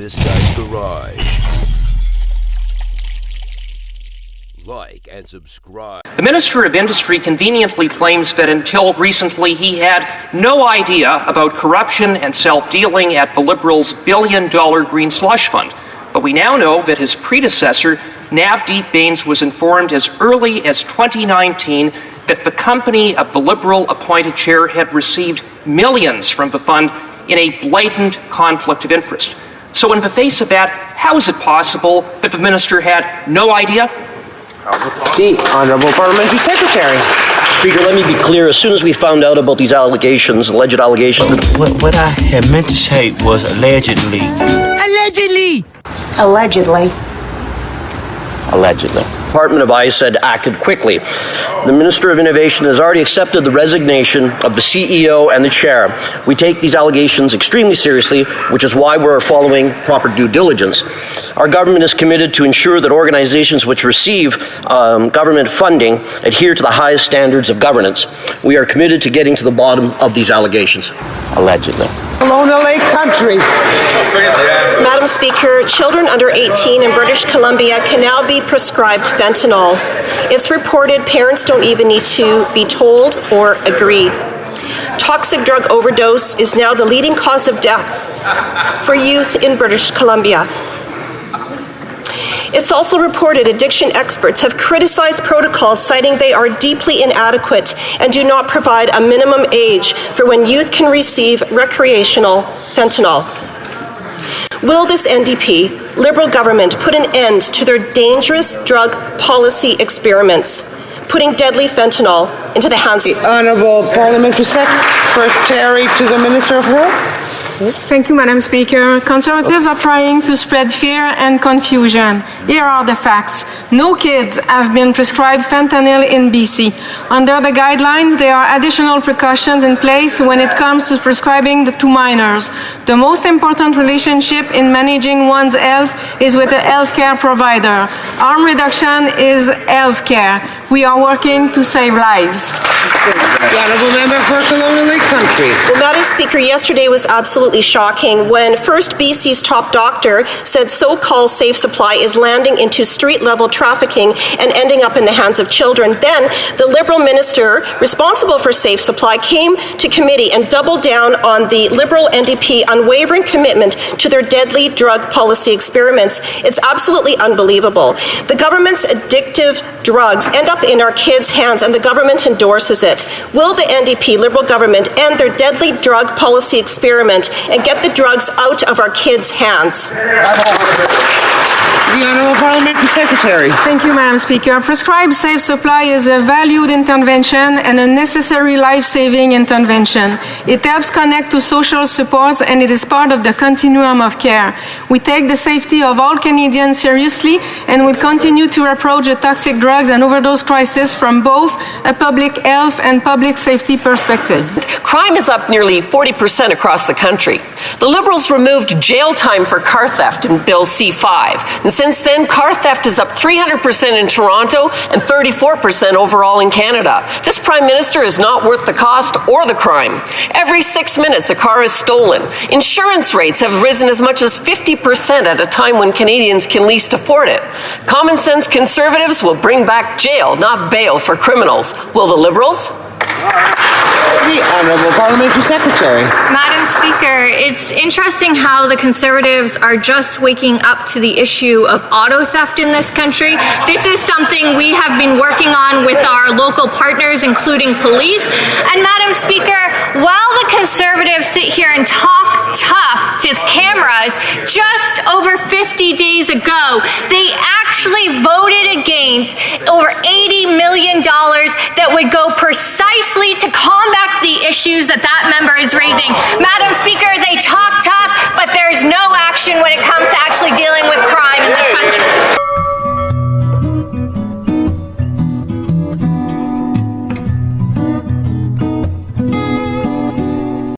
this guy's garage. Like and subscribe. The Minister of Industry conveniently claims that until recently he had no idea about corruption and self-dealing at the Liberals' billion-dollar green slush fund. But we now know that his predecessor, Navdeep Bains, was informed as early as 2019 that the company of the Liberal-appointed chair had received millions from the fund in a blatant conflict of interest. So in the face of that, how is it possible that the minister had no idea? The Honourable Parliamentary Secretary. Speaker, let me be clear. As soon as we found out about these allegations, alleged allegations... What I had meant to say was allegedly. Allegedly! Allegedly. Allegedly. The Department of ICE had acted quickly. The Minister of Innovation has already accepted the resignation of the CEO and the chair. We take these allegations extremely seriously, which is why we're following proper due diligence. Our government is committed to ensure that organizations which receive government funding adhere to the highest standards of governance. We are committed to getting to the bottom of these allegations. Allegedly. Kelowna Lake Country. Madam Speaker, children under 18 in British Columbia can now be prescribed fentanyl. It's reported parents don't even need to be told or agree. Toxic drug overdose is now the leading cause of death for youth in British Columbia. It's also reported addiction experts have criticized protocols, citing they are deeply inadequate and do not provide a minimum age for when youth can receive recreational fentanyl. Will this NDP Liberal government put an end to their dangerous drug policy experiments, putting deadly fentanyl into the hands of... The Honourable Parliamentary Secretary to the Minister of Health. Thank you, Madam Speaker. Conservatives are trying to spread fear and confusion. Here are the facts. No kids have been prescribed fentanyl in BC. Under the guidelines, there are additional precautions in place when it comes to prescribing to minors. The most important relationship in managing one's health is with a healthcare provider. Harm reduction is healthcare. We are working to save lives. The Honourable Member for Kelowna Lake Country. Well, Madam Speaker, yesterday was absolutely shocking when first BC's top doctor said so-called safe supply is landing into street-level trafficking and ending up in the hands of children. Then the Liberal minister responsible for safe supply came to committee and doubled down on the Liberal NDP unwavering commitment to their deadly drug policy experiments. It's absolutely unbelievable. The government's addictive drugs end up in our kids' hands and the government endorses it. Will the NDP Liberal government end their deadly drug policy experiment and get the drugs out of our kids' hands? The Honourable Parliamentary Secretary. Thank you, Madam Speaker. Prescribed safe supply is a valued intervention and a necessary life-saving intervention. It helps connect to social supports and it is part of the continuum of care. We take the safety of all Canadians seriously and will continue to approach the toxic drugs and overdose crisis from both a public health and public safety perspective. Crime is up nearly 40% across the country. The Liberals removed jail time for car theft in Bill C-5. And since then, car theft is up 300% in Toronto and 34% overall in Canada. This Prime Minister is not worth the cost or the crime. Every 6 minutes, a car is stolen. Insurance rates have risen as much as 50% at a time when Canadians can least afford it. Common sense Conservatives will bring back jail, not bail, for criminals. Will the Liberals? The Honourable Parliamentary Secretary. Madam Speaker, it's interesting how the Conservatives are just waking up to the issue of auto theft in this country. This is something we have been working on with our local partners, including police. And Madam Speaker, while the Conservatives sit here and talk tough to cameras, just over 50 days ago, they actually voted against over $80 million that would go precisely to combat the issues that member is raising. Madam Speaker, they talk tough, but there's no action when it comes to actually dealing with crime.